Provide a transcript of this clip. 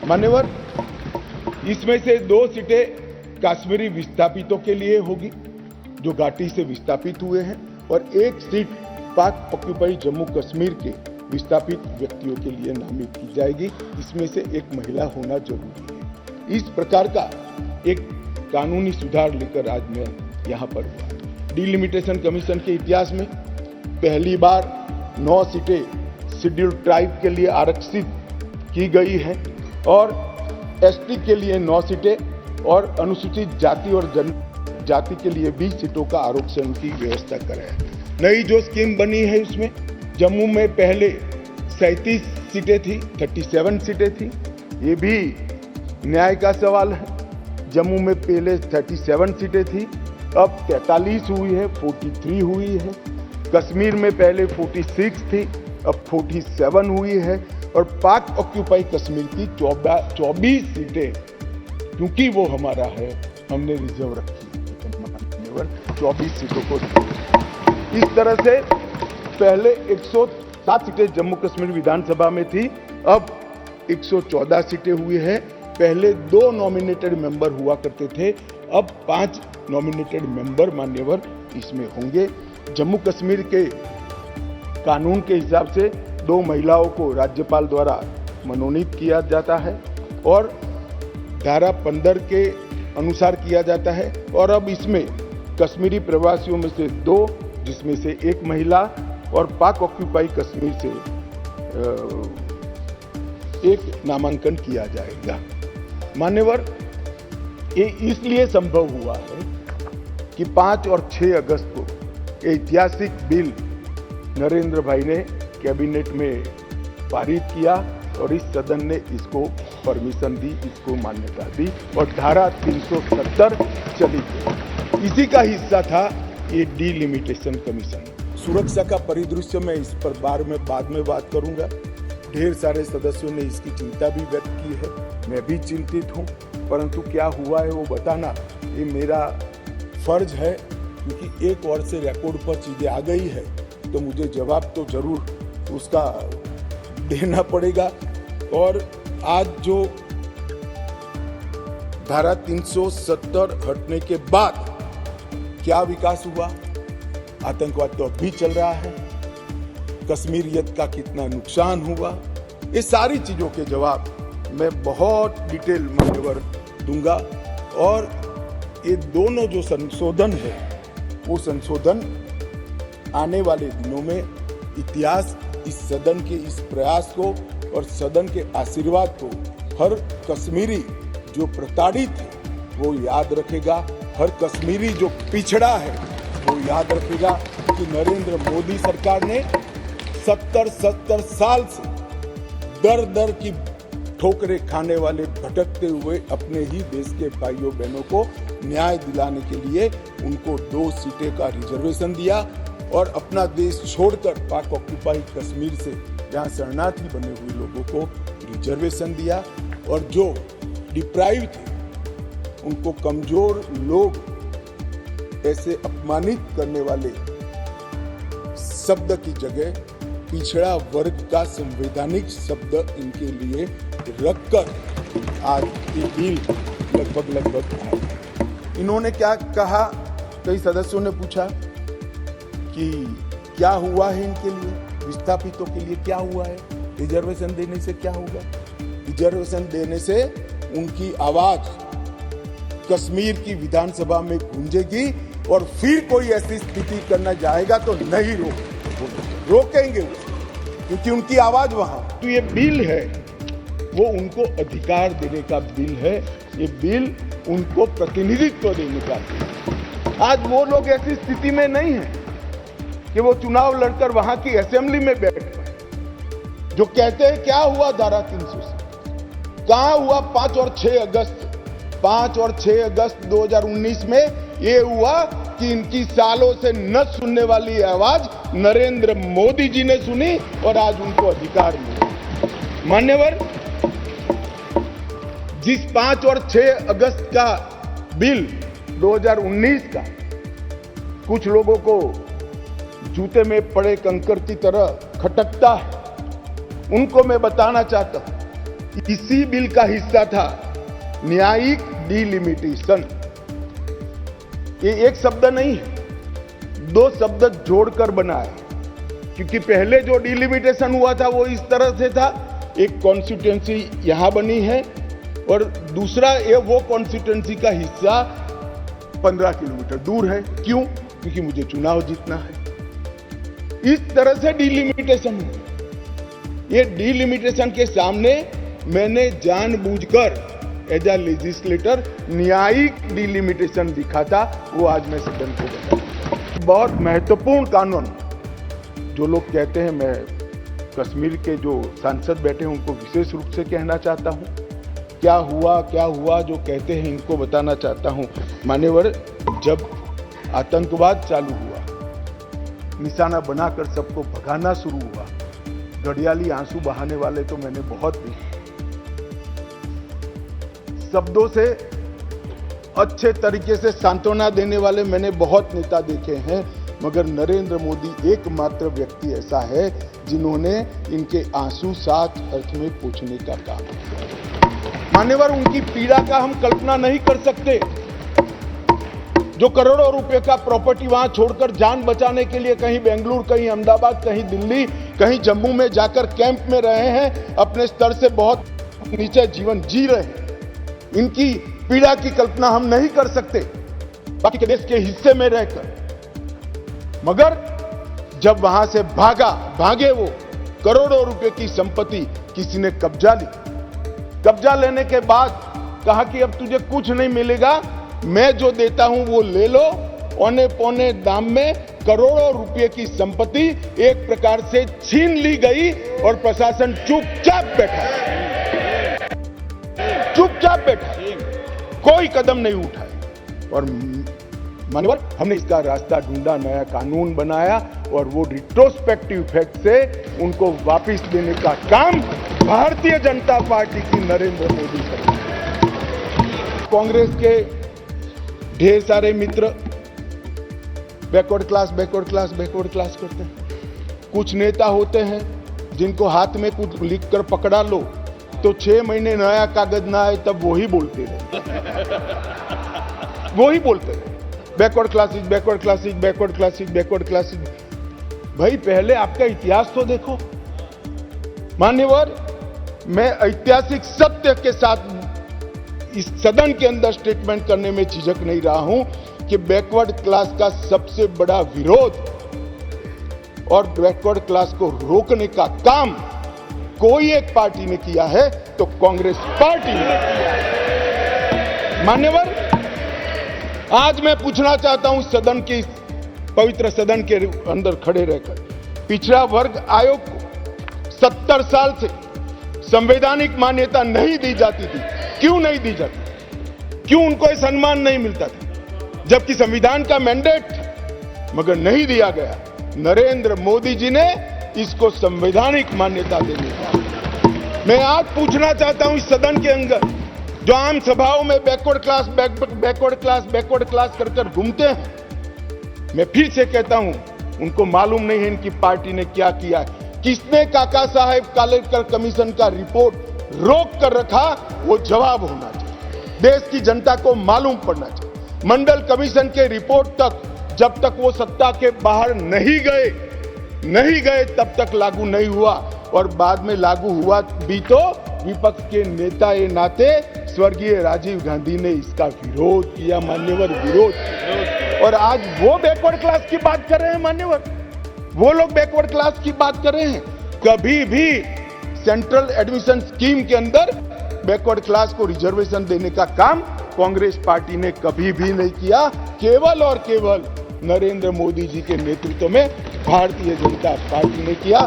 मान्यवर, इसमें से 2 सीटें कश्मीरी विस्थापितों के लिए होगी जो घाटी से विस्थापित हुए हैं, और 1 सीट पाक ऑक्यूपाई जम्मू कश्मीर के विस्थापित व्यक्तियों के लिए नामित की जाएगी। इसमें से 1 महिला होना जरूरी है। इस प्रकार का एक कानूनी सुधार लेकर आज मैं यहाँ पर हुआ। डिलिमिटेशन कमीशन के इतिहास में पहली बार 9 सीटें शेड्यूल्ड ट्राइब के लिए आरक्षित की गई हैं और एसटी के लिए 9 सीटें और अनुसूचित जाति और जनजाति के लिए 20 सीटों का आरक्षण की व्यवस्था कराया। नई जो स्कीम बनी है उसमें जम्मू में पहले 37 सीटें थी, 37 सीटें थी। ये भी न्याय का सवाल है। जम्मू में पहले 37 सीटें थी, अब 43 हुई है, 43 हुई है। कश्मीर में पहले 46 थी, अब 47 हुई है। और पाक ऑक्यूपाई कश्मीर की 24 सीटें, क्योंकि वो हमारा है, हमने रिजर्व रखी 24 सीटों को। इस तरह से पहले 107 सीटें जम्मू कश्मीर विधानसभा में थी, अब 114 सीटें हुई है। पहले 2 नॉमिनेटेड मेंबर हुआ करते थे, अब 5 नॉमिनेटेड मेंबर मान्यवर इसमें होंगे। जम्मू कश्मीर के कानून के हिसाब से 2 महिलाओं को राज्यपाल द्वारा मनोनीत किया जाता है और धारा 15 के अनुसार किया जाता है। और अब इसमें कश्मीरी प्रवासियों में से 2, जिसमें से 1 महिला, और पाक ऑक्यूपाई कश्मीर से 1 नामांकन किया जाएगा। मान्यवर, ये इसलिए संभव हुआ है कि 5 और 6 अगस्त को ऐतिहासिक बिल नरेंद्र भाई ने कैबिनेट में पारित किया और इस सदन ने इसको परमिशन दी, इसको मान्यता दी और धारा 370 चली गई। इसी का हिस्सा था ये डिलिमिटेशन कमीशन। सुरक्षा का परिदृश्य में इस पर बाद में बात करूंगा। ढेर सारे सदस्यों ने इसकी चिंता भी व्यक्त की है, मैं भी चिंतित हूं, परंतु क्या हुआ है वो बताना ये मेरा फर्ज है, क्योंकि 1 वर्ष से रिकॉर्ड पर चीजें आ गई है तो मुझे जवाब तो जरूर उसका देना पड़ेगा। और आज जो धारा 370 हटने के बाद क्या विकास हुआ, आतंकवाद तो अब भी चल रहा है, कश्मीरियत का कितना नुकसान हुआ, ये सारी चीजों के जवाब मैं बहुत डिटेल मान्यवर दूंगा। और ये दोनों जो संशोधन है वो संशोधन आने वाले दिनों में इतिहास इस सदन के इस प्रयास को और सदन के आशीर्वाद को हर कश्मीरी जो प्रताड़ित है वो याद रखेगा, हर कश्मीरी जो पिछड़ा है वो याद रखेगा कि नरेंद्र मोदी सरकार ने 70 साल से दर दर की ठोकरें खाने वाले भटकते हुए अपने ही देश के भाइयों बहनों को न्याय दिलाने के लिए उनको 2 सीटें का रिजर्वेशन दिया और अपना देश छोड़कर पाक ऑक्यूपाई कश्मीर से जहां शरणार्थी बने हुए लोगों को रिजर्वेशन दिया। और जो डिप्राइव थे उनको कमजोर लोग ऐसे अपमानित करने वाले शब्द की जगह पिछड़ा वर्ग का संवैधानिक शब्द इनके लिए रखकर आज ये बिल लगभग आया। इन्होंने क्या कहा, कई सदस्यों ने पूछा कि क्या हुआ है इनके लिए, विस्थापितों के लिए क्या हुआ है, रिजर्वेशन देने से क्या होगा। रिजर्वेशन देने से उनकी आवाज कश्मीर की विधानसभा में गूंजेगी और फिर कोई ऐसी स्थिति करना जाएगा तो नहीं रोकेंगे क्योंकि उनकी आवाज वहां। तो ये बिल है वो उनको अधिकार देने का बिल है, ये बिल उनको प्रतिनिधित्व देने का बिल है। आज वो लोग ऐसी स्थिति में नहीं है कि वो चुनाव लड़कर वहां की असेंबली में बैठ पाए। जो कहते हैं क्या हुआ धारा 300 से, कहां हुआ 5 और 6 अगस्त 2019 में ये हुआ कि इनकी सालों से न सुनने वाली आवाज नरेंद्र मोदी जी ने सुनी और आज उनको अधिकार मिला। मान्यवर, जिस 5 और 6 अगस्त का बिल 2019 का कुछ लोगों को जूते में पड़े कंकर की तरह खटकता है, उनको मैं बताना चाहता हूं, इसी बिल का हिस्सा था न्यायिक डिलिमिटेशन। ये एक शब्द नहीं है, 2 शब्द जोड़कर बना है, क्योंकि पहले जो डिलिमिटेशन हुआ था वो इस तरह से था, एक कॉन्स्टिट्यूएंसी यहां बनी है और दूसरा ये वो कॉन्स्टिट्यूएंसी का हिस्सा 15 किलोमीटर दूर है। क्यों? क्योंकि मुझे चुनाव जीतना है। इस तरह से डिलिमिटेशन हुआ। ये डिलिमिटेशन के सामने मैंने जानबूझकर एज ए लेजिस्लेटर न्यायिक डिलिमिटेशन दिखा था, वो आज मैं सदन को बताऊं। बहुत महत्वपूर्ण कानून, जो लोग कहते हैं, मैं कश्मीर के जो सांसद बैठे हैं उनको विशेष रूप से कहना चाहता हूं, क्या हुआ जो कहते हैं इनको बताना चाहता हूं। मान्यवर, जब आतंकवाद चालू हुआ, निशाना बनाकर सबको भगाना शुरू हुआ, घड़ियाली आंसू बहाने वाले तो मैंने बहुत देखे, शब्दों से अच्छे तरीके से सांत्वना देने वाले मैंने बहुत नेता देखे हैं, मगर नरेंद्र मोदी एकमात्र व्यक्ति ऐसा है जिन्होंने इनके आंसू साथ अर्थ में पोंछने का काम किया। मान्यवर, उनकी पीड़ा का हम कल्पना नहीं कर सकते, जो करोड़ों रुपए का प्रॉपर्टी वहां छोड़कर जान बचाने के लिए कहीं बेंगलुरु, कहीं अहमदाबाद, कहीं दिल्ली, कहीं जम्मू में जाकर कैंप में रहे हैं, अपने स्तर से बहुत नीचे जीवन जी रहे हैं। इनकी पीड़ा की कल्पना हम नहीं कर सकते बाकी के देश के हिस्से में रहकर, मगर जब वहां से भागे वो, करोड़ों रुपए की संपत्ति किसी ने कब्जा ली। कब्जा लेने के बाद कहा कि अब तुझे कुछ नहीं मिलेगा, मैं जो देता हूं वो ले लो। औने पौने दाम में करोड़ों रुपए की संपत्ति एक प्रकार से छीन ली गई और प्रशासन चुपचाप बैठा, कोई कदम नहीं उठाया। और मान्यवर, हमने इसका रास्ता ढूंढा, नया कानून बनाया और वो रिट्रोस्पेक्टिव इफेक्ट से उनको वापस देने का काम भारतीय जनता पार्टी की नरेंद्र मोदी सरकार। कांग्रेस के ढेर सारे मित्र बैकवर्ड क्लास करते हैं। कुछ नेता होते हैं जिनको हाथ में कुछ लिखकर पकड़ा लो तो 6 महीने नया कागज ना आए तब वही बोलते रहे, बैकवर्ड क्लासेज। भाई, पहले आपका इतिहास तो देखो। मान्यवर, मैं ऐतिहासिक सत्य के साथ इस सदन के अंदर स्टेटमेंट करने में झिझक नहीं रहा हूं कि बैकवर्ड क्लास का सबसे बड़ा विरोध और बैकवर्ड क्लास को रोकने का काम कोई एक पार्टी ने किया है तो कांग्रेस पार्टी ने किया है। मान्यवर, आज मैं पूछना चाहता हूं सदन के, पवित्र सदन के अंदर खड़े रहकर, पिछड़ा वर्ग आयोग को 70 साल से संवैधानिक मान्यता नहीं दी जाती थी। क्यों नहीं दी जाती? क्यों उनको सम्मान नहीं मिलता था, जबकि संविधान का मैंडेट, मगर नहीं दिया गया। नरेंद्र मोदी जी ने इसको संवैधानिक मान्यता देने का। मैं आज पूछना चाहता हूं इस सदन के अंदर, जो आम सभाओं में बैकवर्ड क्लास कर घूमते हैं, मैं फिर से कहता हूं, उनको मालूम नहीं है इनकी पार्टी ने क्या किया। किसने काका साहेब कालेकर कमीशन का रिपोर्ट रोक कर रखा, वो जवाब होना चाहिए। देश की जनता को मालूम पड़ना चाहिए। मंडल कमीशन के रिपोर्ट तक जब तक वो सत्ता के बाहर नहीं गए तब तक लागू नहीं हुआ, और बाद में लागू हुआ भी तो विपक्ष के नेता ए नाते स्वर्गीय राजीव गांधी ने इसका विरोध किया। मान्यवर, विरोध। और आज वो बैकवर्ड क्लास की बात कर रहे हैं। मान्यवर, वो लोग बैकवर्ड क्लास की बात कर रहे हैं। कभी भी सेंट्रल एडमिशन स्कीम के अंदर बैकवर्ड क्लास को रिजर्वेशन देने का काम कांग्रेस पार्टी ने कभी भी नहीं किया। केवल और केवल नरेंद्र मोदी जी के नेतृत्व में भारतीय जनता पार्टी ने किया।